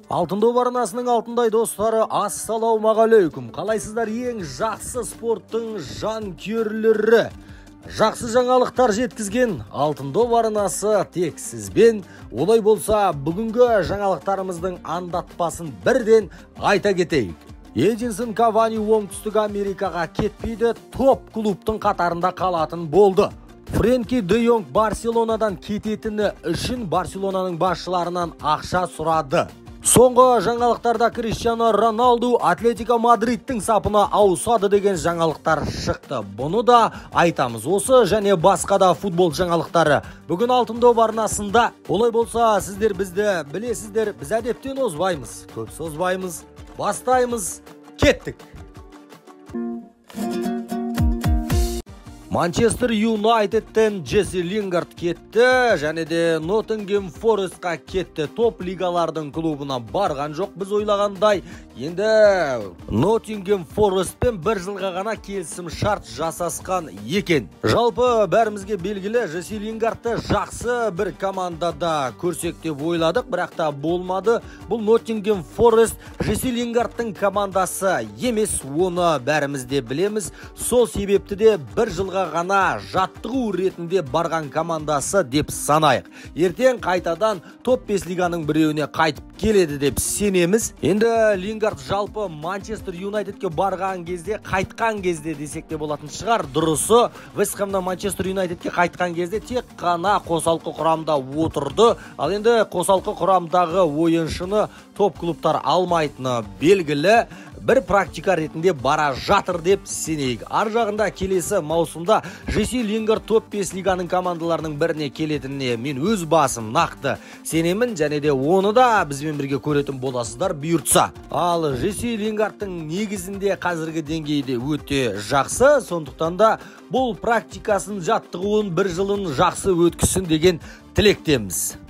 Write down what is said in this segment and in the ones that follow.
Алтын доп арнасының алтындай достары, ассалаумағалейкум. Қалайсыздар ең жақсы спорттың жанкүйерлері? Жақсы жаңалықтар жеткізген Алтын доп арнасы тек сізбен. Олай болса, бүгінгі жаңалықтарымыздың андатпасын бірден айта кетейік. Эдинсон Кавани оңтүстік Америкаға кетпейді, топ клубтың қатарында қалатын болды. Френки де Йонг Барселонадан кететіні үшін Барселонаның басшыларынан ақша сұрады. Соңғы жаңалықтарда Криштиану Роналду Атлетико Мадридтің сапына ауысады деген жаңалықтар шықты. Бұны да айтамыз. Осы және басқа да футбол жаңалықтары бүгін Алтын доп арнасында. Олай болса, сіздер бізді білесіздер, біз әдептен озбаймыз, көп созбаймыз, бастаймыз, кеттік. Манчестер Юнайтедтен Джесси Лингард кетті, және де Ноттингем Форестқа кетті. Топ лигалардың клубына барған жоқ, біз ойлағандай. Енді Ноттингем Форестпен бір жылға ғана келісім шарт жасасқан екен. Жалпы бәрімізге белгілі, Джесси Лингардты жақсы бір командада көрсек деп ойладық, бірақ та болмады. Бұл Ноттингем Форест Джесси Лингардтың командасы емес, оны бәріміз де білеміз. Сол себепті де бір жылға ғана жаттығу ретінде барған командасы деп санайық. Ертең қайтадан топ 5 лиганың біреуіне қайтып келеді деп сенеміз. Енді Лингард жалпы Манчестер Юнайтедке барған кезде, қайтқан кезде десек те болатын шығар. Дұрысы, Вест Хэмнан Манчестер Юнайтедке қайтқан кезде тек қана қосалқы құрамда отырды. Ал енді қосалқы құрамдағы ойыншыны топ клубтар алмайтыны белгілі. Бір практика ретінде бара жатыр деп сенейік. Ар жағында келесі маусымда Джесси Лингард топ 5 лиганың командаларының біріне келетініне мен өз басым нақты сенемін, және де оны да бізбен бірге көретін боласыздар бұйыртса. Ал Джесси Лингардтың негізінде қазіргі деңгейде өте жақсы, сондықтан да бұл практикасын, жаттығуын бір жылын жақсы өткізсін деген тілектеміз.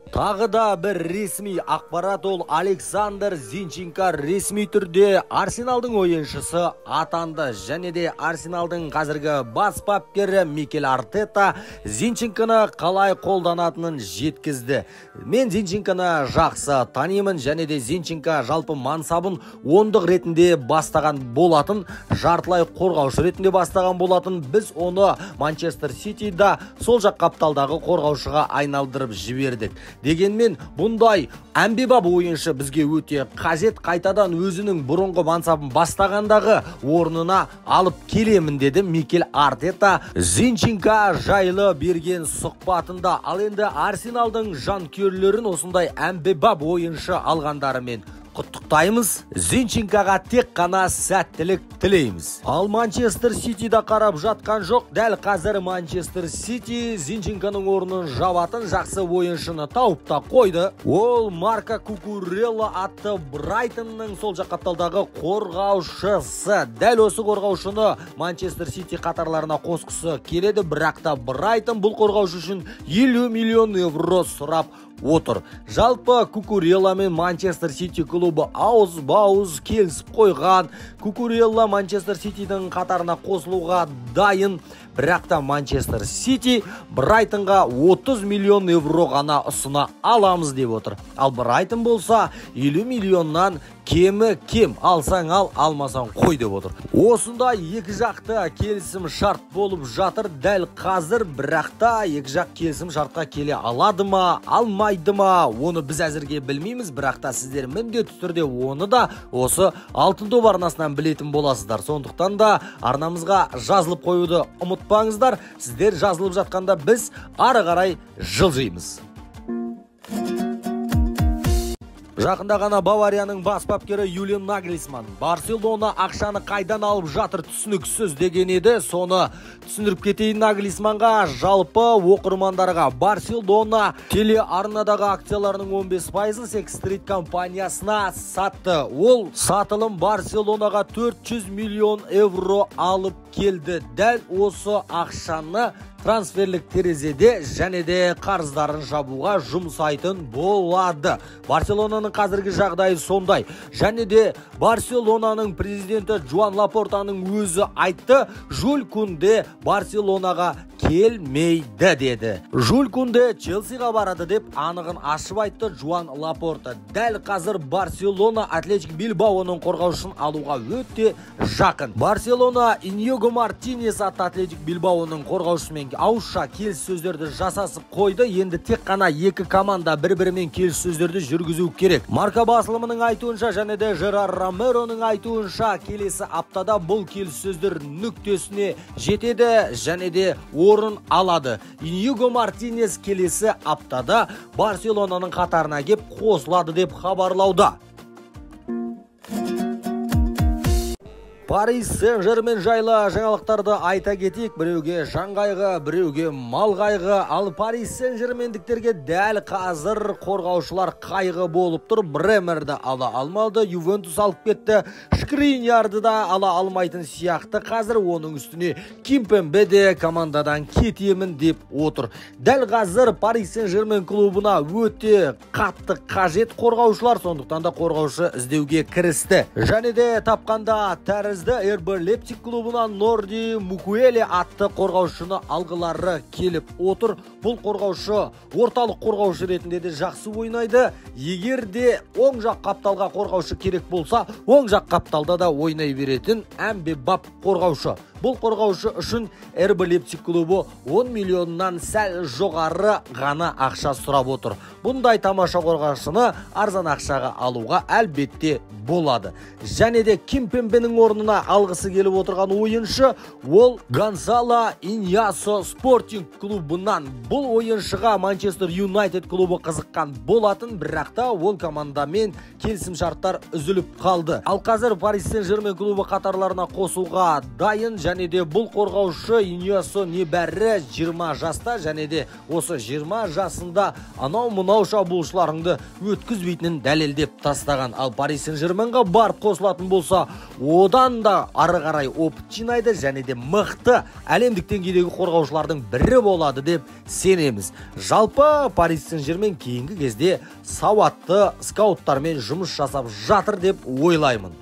Тағы да бір ресми ақпарат, ол Александр Зинченко ресми түрде Арсеналдың ойыншысы атанды, және де Арсеналдың қазіргі бас бапкері Микель Артета Зинченконы қалай қолданатынын жеткізді. Мен Зинченконы жақсы танимын, және де Зинченко жалпы мансабын ондық ретінде бастаған болатын, жартылай қорғаушы ретінде бастаған болатын. Біз оны Манчестер Ситида сол жақ қапталдағы қорғаушыға айналдырып жібердік. Дегенмен бұндай әмбебап ойыншы бізге өте қажет. Қайтадан өзінің бұрынғы мансабын бастағандағы орнына алып келемін деді Микель Артета Зинченко жайлы берген сұхбатында. Ал енді Арсеналдың жанкүйерлерін осындай әмбебап ойыншы алғандарымен құттықтаймыз. Зинченкоға тек қана сәттілік тілейміз. Ал Манчестер Ситида қарап жатқан жоқ. Дәл қазір Манчестер Сити Зинченконың орнын жабатын жақсы ойыншыны тауып та қойды. Ол Марко Кукурелла атты Брайтонның сол жақ қапталдағы қорғаушысы. Дәл осы қорғаушыны Манчестер Сити қатарларына қосқысы келеді, бірақ та Брайтон бұл қорғаушы үшін 50 миллион евро сұрап отыр. Жалпы Кукурелла мен Манчестер Сити клубы ауыз-бауыз келісіп қойған. Кукурелла Манчестер Ситидің қатарына қосылуға дайын, бірақ та Манчестер Сити Брайтонға 30 миллион евро ғана ұсына аламыз деп отыр. Ал Брайтон болса 50 миллионнан кемі кем, алсаң ал, алмасаң қой деп отыр. Осында екі жақты келісім шарт болып жатыр дәл қазір, бірақ та екі жақ келісім шартқа келе алады ма, алмайды ма, оны біз әзірге білмейміз, бірақ та сіздер міндетті түрде оны да осы Алтын доп арнасынан білетін боласыздар. Сондықтан да арнамызға жазылып қоюды ұмытпаңыздар. Сіздер жазылып жатқанда біз ары қарай жылжимыз. Жақында ғана Баварияның бас бапкері Юлиан Нагельсман Барселона ақшаны қайдан алып жатыр түсініксіз деген еді. Соны түсіндіріп кетейін. Нагельсманға жалпы оқырмандарға Барселона телеарнадағы акцияларының 15%-ын Секс-стрит компаниясына сатты. Ол сатылым Барселонаға 400 миллион евро алып келді. Дәл осы ақшаны трансферлік терезеде және де қарыздарын жабуға жұмсайтын болады. Барселонаның қазіргі жағдайы сондай. Және де Барселонаның президенті Жуан Лапортаның өзі айтты, Жуль Кунде Барселонаға келмейді деді. Жюль Кунде Челсиға барады деп анығын ашып айтты Жуан Лапорта. Дәл қазір Барселона Атлетик Билбаоның қорғаушысын алуға өте жақын. Барселона Иньего Мартинес атты Атлетик Билбаоның қорғаушысымен ауызша келіссөздерді жасасып қойды. Енді тек қана екі команда бір-бірімен келіссөздерді жүргізу керек. Марка басылымының айтуынша және де Жерар Ромероның айтуынша келесі аптада бұл келіссөздер нүктесіне жетеді және де орын алады. Иньего Мартинес келесі аптада Барселонаның қатарына кеп қосылады деп хабарлауда. Парис Сен-Жермен жайлы жаңалықтарды айта кетейік. Біреуге жан қайғы, біреуге мал қайғы. Ал Парис Сен-Жермендіктерге дәл қазір қорғаушылар қайғы болып тұр. Бремерді ала алмады, Ювентус алып кетті. Шкриньярды да ала алмайтын сияқты. Қазір оның үстіне Кимпембе де командадан кетемін деп отыр. Дәл қазір Парис Сен-Жермен клубына өте қатты қажет қорғаушылар, сондықтан да қорғаушы іздеуге кірісті. Және де тапқанда тәрізді РБ Лейпциг клубынан Норди Мукуэле атты қорғаушыны алғылары келіп отыр. Бұл қорғаушы орталық қорғаушы ретінде де жақсы ойнайды. Егер де оң жақ қапталға қорғаушы керек болса, оң жақ қапталда да ойнай беретін әмбебап қорғаушы. Бұл қорғаушы үшін РБ Лейпциг клубы 10 миллионнан сәл жоғары ғана ақша сұрап отыр. Бұндай тамаша қорғаушыны арзан ақшаға алуға әлбетте болады. Және де Кимпембенің орнына алғысы келіп отырған ойыншы ол Гонсало Иньясо Спортинг клубынан. Бұл ойыншыға Манчестер Юнайтед клубы қызыққан болатын, бірақ та ол командамен келісімшарттар үзіліп қалды. Ал қазір Парис Сен-Жермен клубы қатарларына қосуға дайын. Және де бұл қорғаушы Иньясо небәрі 20 жаста, және де осы 20 жасында анау-мынау шабуылшыларыңды өткізбейтінін дәлелдеп тастаған. Ал Парис Сен-Жерменға барып қосылатын болса, одан да ары қарай опыт жинайды және де мықты әлемдік деңгейдегі қорғаушылардың бірі болады деп сенеміз. Жалпы Парис Сен-Жермен кейінгі кезде сауатты скауттармен жұмыс жасап жатыр деп ойлаймын.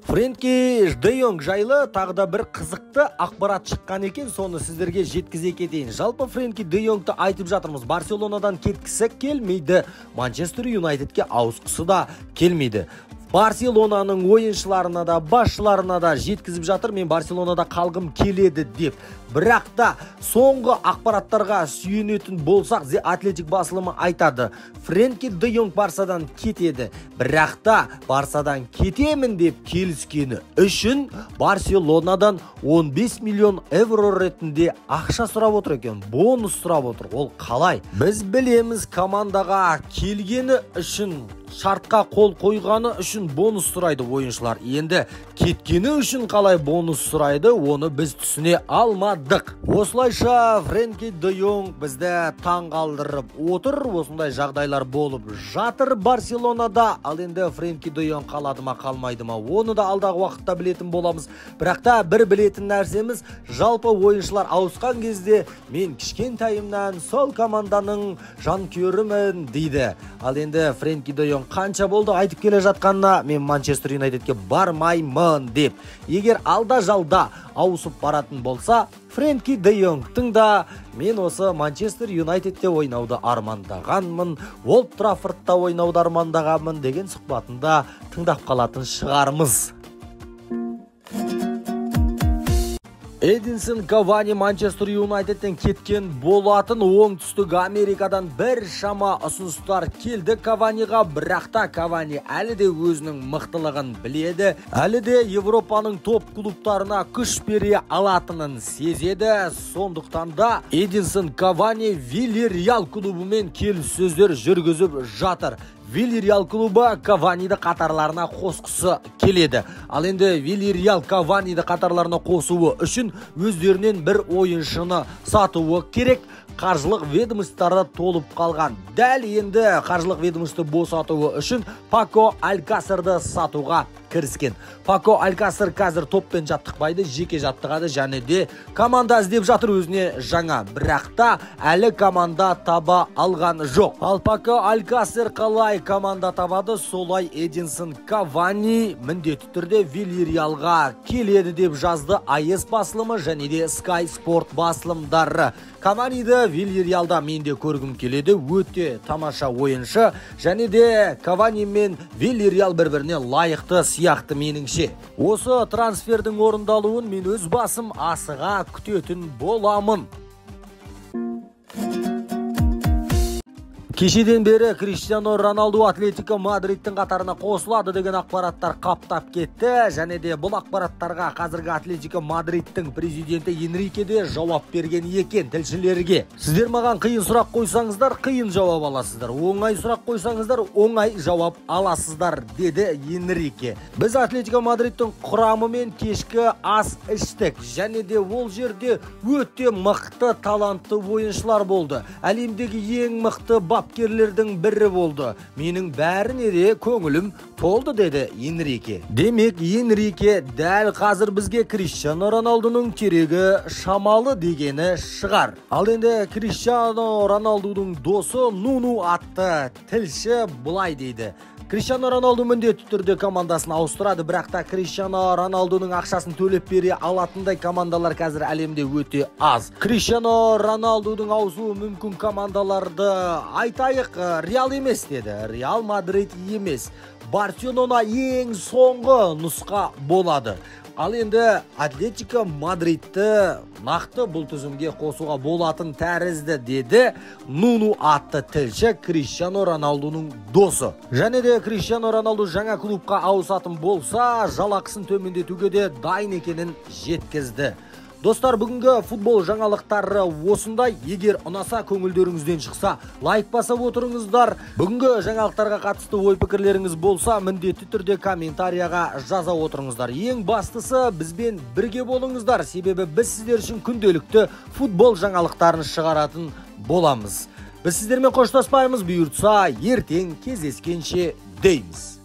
Френки де Йонг жайлы тағыда бір қызықты ақпарат шыққан екен, соны сіздерге жеткізе кетейін. Жалпы Френки де Йонгты айтып жатырмыз, Барселонадан кеткісі келмейді, Манчестер Юнайтедке ауысқысы да келмейді. Барселонаның ойыншыларына да, басшыларына да жеткізіп жатыр, мен Барселонада қалғым келеді деп. Бірақ та соңғы ақпараттарға сүйенетін болсақ, The Athletic басылымы айтады, Френки де Йонг Барсадан кетеді. Бірақ та Барсадан кетемін деп келіскені үшін Барселонадан 15 миллион евро ретінде ақша сұрап отыр екен, бонус сұрап отыр. Ол қалай? Біз білеміз, командаға келгені үшін, шартқа қол қойғаны үшін бонус сұрайды ойыншылар. Енді кеткені үшін қалай бонус сұрайды, оны біз түсіне алмадық. Осылайша Френки де Йонг бізді таң қалдырып отыр. Осындай жағдайлар болып жатыр Барселонада. Ал енді Френки де Йонг қалады ма, қалмайды ма, оны да алдағы уақытта білетін боламыз. Бірақ та бір білетін нәрсеміз, жалпы ойыншылар ауысқан кезде мен кішкентайымнан сол команданың жанкүйерімін дейді. Ал енді Френки де Йонг қанша болды айтып келе жатқанына, мен Манчестер Юнайтедке бармаймын деп. Егер алда жалда ауысып баратын болса, Френки де Йонгтың да мен осы Манчестер Юнайтедте ойнауды армандағанмын, Олд Траффордта ойнауды армандағанмын деген сұхбатында тыңдап қалатын шығармыз. Эдинсон Кавани Манчестер Юнайтедтен кеткен болатын. Оңтүстік Америкадан бір шама ұсыныстар келді Каваниға, бірақ та Кавани әлі де өзінің мықтылығын біледі, әлі де Европаның топ клубтарына күш бере алатынын сезеді. Сондықтан да Эдинсон Кавани Вильяреал клубымен келіссөздер жүргізіп жатыр. Вильяреал клубы Каваниді қатарларына қосқысы келеді. Ал енді Вильяреал Каваниді қатарларына қосуы үшін өздерінен бір ойыншыны сатуы керек. қаржылық ведомстволары толып қалған. Дәл енді қаржылық ведомство босатуы үшін Пако Алькасерді сатуға кіріскен. Пако Алькасер қазір топпен жаттықпайды, жеке жаттығады және де команда іздеп жатыр өзіне жаңа. Бірақ та әлі команда таба алған жоқ. Ал Пако Алькасер қалай команда табады, солай Эдинсон Кавани міндетті түрде Вильярреалға келеді деп жазды АЕС басылымы және де Sky Sport басылымдары. Каваниді Вильярреалда менде көргім келеді, өте тамаша ойыншы және де Кавани мен Вильярреал бір-біріне лайықты сияқты меніңше. Осы трансфердің орындалуын мен өз басым асыға күтетін боламын. Кешеден бері Криштиано Роналду Атлетико Мадридтің қатарына қосылады деген ақпараттар қаптап кетті. Және де бұл ақпараттарға қазіргі Атлетико Мадридтің президенті Энрике де жауап берген екен тілшілерге. Сіздер маған қиын сұрақ қойсаңыздар, қиын жауап аласыздар. Оңай сұрақ қойсаңыздар, оңай жауап аласыздар, деді Энрике. Біз Атлетико Мадридтің құрамымен кешкі ас іштік. Және де ол жерде өте мықты талантты ойыншылар болды. Әлемдегі ең мықты бапкерлердің бірі болды. Менің бәріне де көңілім толды, деді Энрике. Демек, Энрике дәл қазір бізге Криштиано Роналдуның керегі шамалы дегені шығар. Ал енді Криштиано Роналдудың досы Нуну атты тілші бұлай дейді. Криштиано Роналду міндетті түрде командасын ауыстырады, бірақ та Криштиано Роналдуның ақшасын төлеп бере алатындай командалар қазір әлемде өте аз. Криштиано Роналдудың ауысуы мүмкін командаларды айтайық, Реал емес деді. Реал Мадрид емес. Барселона ең соңғы нұсқа болады. Ал енді Атлетико Мадридті нақты бұл тізімге қосуға болатын тәрізді, деді Нуну атты тілші Криштиано Роналдуның досы. Және де Криштиано Роналду жаңа клубқа ауысатын болса, жалақысын төмендетуге де дайын екенін жеткізді. Достар, бүгінгі футбол жаңалықтары осындай. Егер ұнаса, көңілдеріңізден шықса, лайк басып отырыңыздар. Бүгінгі жаңалықтарға қатысты ой пікірлеріңіз болса, міндетті түрде комментарияға жаза отырыңыздар. Ең бастысы, бізбен бірге болыңыздар, себебі біз сіздер үшін күнделікті футбол жаңалықтарын шығаратын боламыз. Біз сіздермен қоштаспаймыз, бұйыртса ертең кездескенше дейміз.